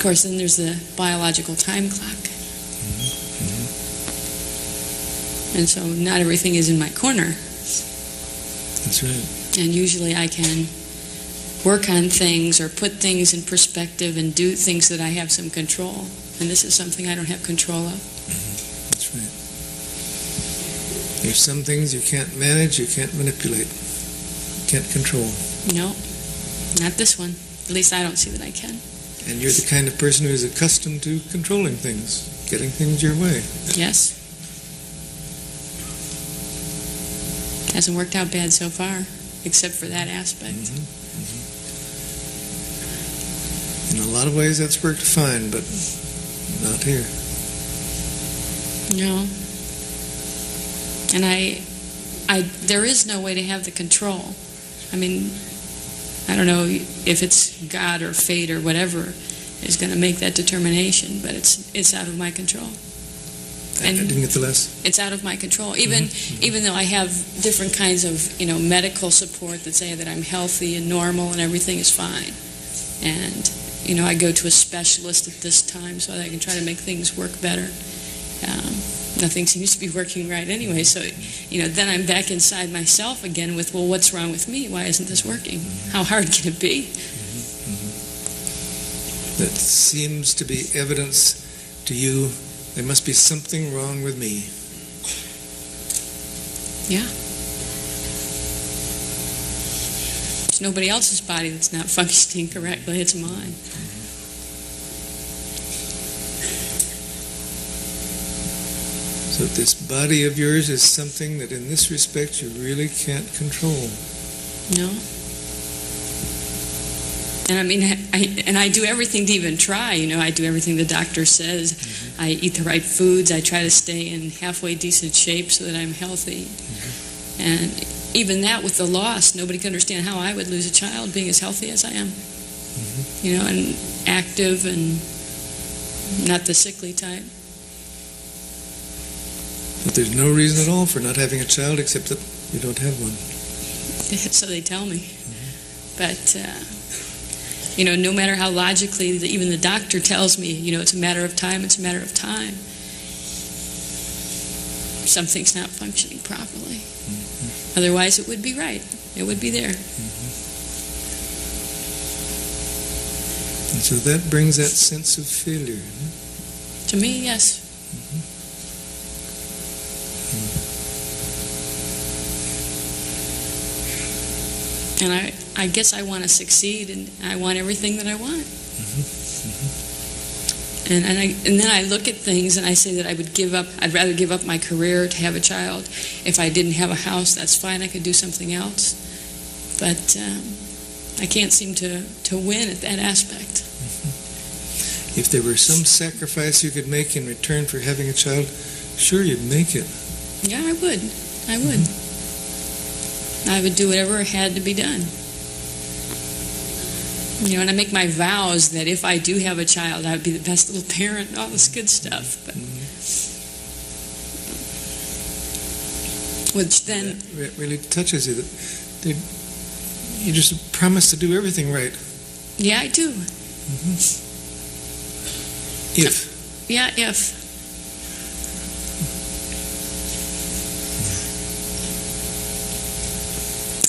course, then there's the biological time clock. And so not everything is in my corner. That's right. And usually I can work on things or put things in perspective and do things that I have some control. And this is something I don't have control of. That's right. There's some things you can't manage, you can't manipulate, you can't control. No, not this one. At least I don't see that I can. And you're the kind of person who's accustomed to controlling things, getting things your way. Yes. Hasn't worked out bad so far, except for that aspect. In a lot of ways that's worked fine, but not here. No. And there is no way to have the control. I mean, I don't know if it's God or fate or whatever is going to make that determination, but it's out of my control. And I didn't get the last. It's out of my control. Even though I have different kinds of medical support that say that I'm healthy and normal and everything is fine, and I go to a specialist at this time so that I can try to make things work better. Nothing seems to be working right anyway. So then I'm back inside myself again with, well, what's wrong with me? Why isn't this working? How hard can it be? That seems to be evidence to you. There must be something wrong with me. Yeah. It's nobody else's body that's not functioning correctly. It's mine. So this body of yours is something that in this respect you really can't control. No. And I mean, I do everything to even try. I do everything the doctor says. I eat the right foods. I try to stay in halfway decent shape so that I'm healthy. And even that with the loss, nobody can understand how I would lose a child being as healthy as I am. And active and not the sickly type. But there's no reason at all for not having a child except that you don't have one. So they tell me. But no matter how logically, even the doctor tells me, it's a matter of time, it's a matter of time. Something's not functioning properly. Otherwise, it would be right. It would be there. And so that brings that sense of failure. To me, yes. And I guess I want to succeed, and I want everything that I want. And then I look at things and I say that I'd rather give up my career to have a child. If I didn't have a house, that's fine, I could do something else. But I can't seem to win at that aspect. If there were some sacrifice you could make in return for having a child, sure, you'd make it. Yeah, I would. I would do whatever had to be done. And I make my vows that if I do have a child, I would be the best little parent and all this good stuff. But, which then... That really touches you. That you just promise to do everything right. Yeah, I do. If. Yeah, if.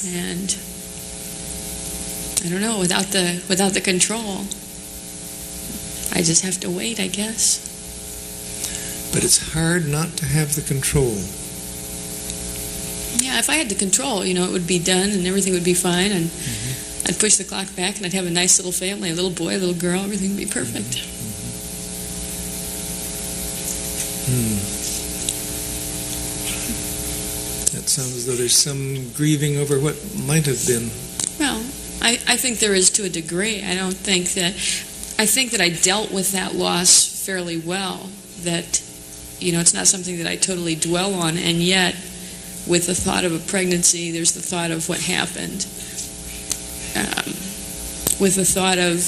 And I don't know, without the control, I just have to wait, I guess. But it's hard not to have the control. Yeah, if I had the control, it would be done and everything would be fine, and I'd push the clock back and I'd have a nice little family, a little boy, a little girl, everything would be perfect. That sounds as though there's some grieving over what might have been. Well, I think there is to a degree. I think that I dealt with that loss fairly well, that, it's not something that I totally dwell on, and yet, with the thought of a pregnancy, there's the thought of what happened. With the thought of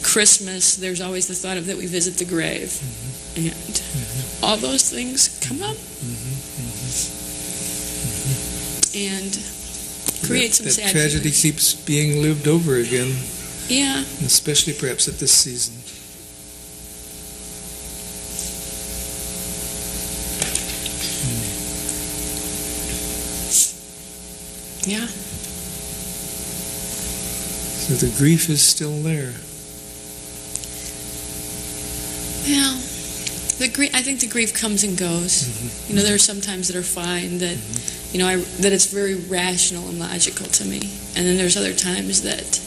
Christmas, there's always the thought of that we visit the grave. And all those things come up. And create some sad tragedy feelings. keeps being lived over again. Yeah. Especially perhaps at this season. Yeah. So the grief is still there. Well, I think the grief comes and goes. Mm-hmm. You know, there are some times that are fine, that, Mm-hmm. you know, that it's very rational and logical to me. And then there's other times that,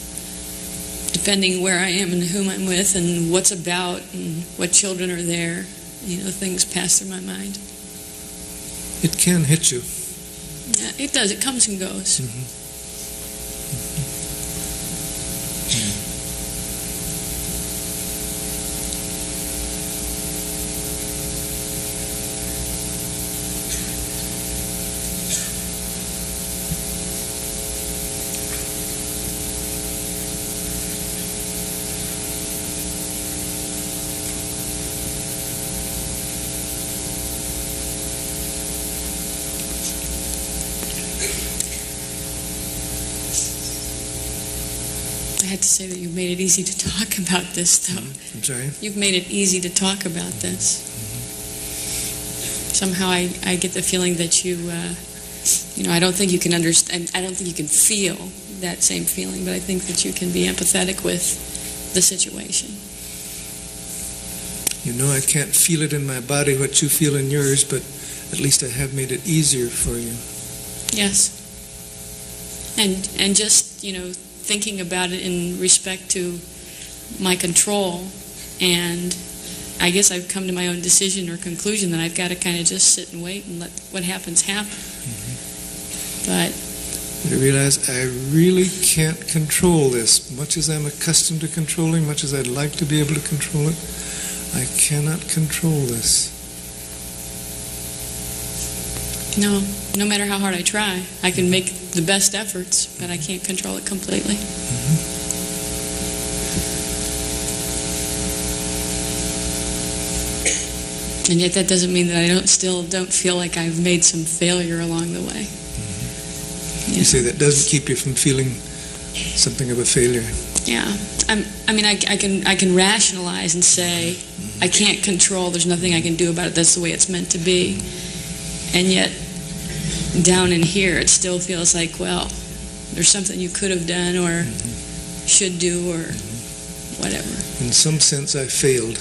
depending where I am and whom I'm with and what's about and what children are there, you know, things pass through my mind. It can hit you. Yeah, it does. It comes and goes. Mm-hmm. I had to say that you've made it easy to talk about this, though. I'm sorry? You've made it easy to talk about this. Somehow I get the feeling that you know, I don't think you can understand, I don't think you can feel that same feeling, but I think that you can be empathetic with the situation. You know, I can't feel it in my body what you feel in yours, but at least I have made it easier for you. Yes. And just, you know, thinking about it in respect to my control, and I guess I've come to my own decision or conclusion that I've got to kind of just sit and wait and let what happens happen. Mm-hmm. But I realize I really can't control this. Much as I'm accustomed to controlling, much as I'd like to be able to control it, I cannot control this. no matter how hard I try, I can make the best efforts, but I can't control it completely. Mm-hmm. And yet that doesn't mean that I don't feel like I've made some failure along the way. Mm-hmm. You say that doesn't keep you from feeling something of a failure. Yeah. I can rationalize and say, I can't control, there's nothing I can do about it, that's the way it's meant to be. And yet, down in here, it still feels like, well, there's something you could have done or should do or whatever. In some sense, I failed.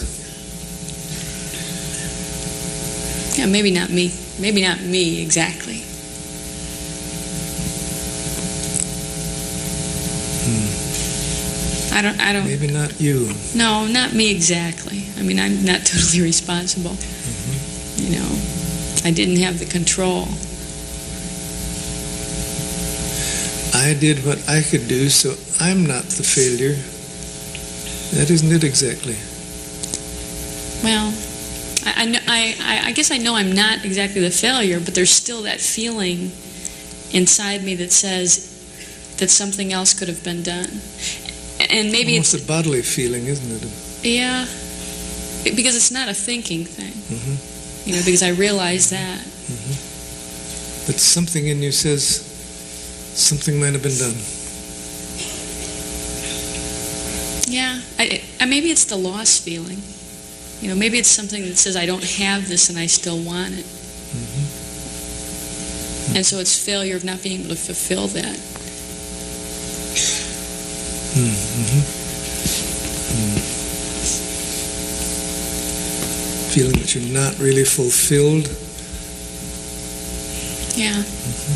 Yeah, maybe not me. Maybe not me exactly. I don't. Maybe not you. No, not me exactly. I mean, I'm not totally responsible. Mm-hmm. You know, I didn't have the control. I did what I could do, so I'm not the failure. That isn't it exactly. Well, I guess I know I'm not exactly the failure, but there's still that feeling inside me that says that something else could have been done. And maybe it's almost a bodily feeling, isn't it? Yeah, because it's not a thinking thing. Mm-hmm. You know, because I realize that. Mm-hmm. But something in you says something might have been done. Yeah, maybe it's the loss feeling. You know, maybe it's something that says I don't have this and I still want it. Mm-hmm. And so it's failure of not being able to fulfill that. Mm-hmm. Mm. Feeling that you're not really fulfilled. Yeah. Mm-hmm.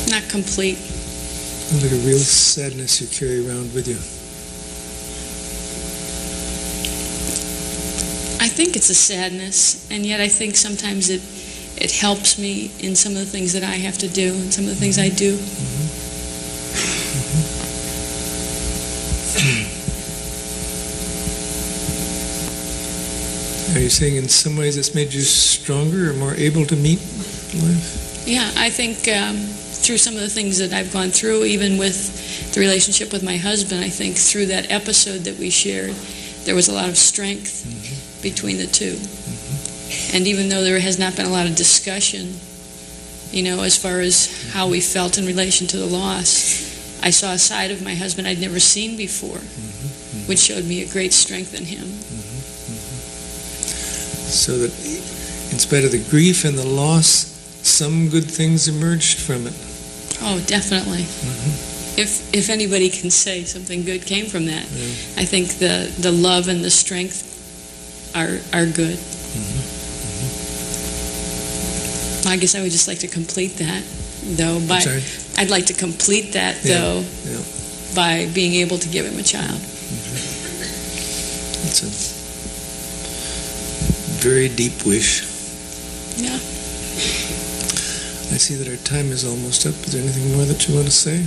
Mm. Not complete. Like a real sadness you carry around with you. I think it's a sadness, and yet I think sometimes it helps me in some of the things that I have to do and some of the things I do. Mm-hmm. Mm-hmm. Are you saying in some ways it's made you stronger or more able to meet life? Yeah, I think through some of the things that I've gone through, even with the relationship with my husband, I think through that episode that we shared, there was a lot of strength between the two. And even though there has not been a lot of discussion, you know, as far as how we felt in relation to the loss, I saw a side of my husband I'd never seen before, which showed me a great strength in him. so that in spite of the grief and the loss, some good things emerged from it. Oh, definitely. If anybody can say something good came from that, I think the love and the strength are good. I guess I would just like to complete that, though. I'd like to complete that, though, by being able to give him a child. It's a very deep wish. Yeah. I see that our time is almost up. Is there anything more that you want to say?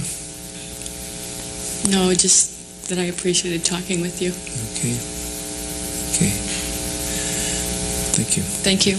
No, just that I appreciated talking with you. Okay. Thank you. Thank you.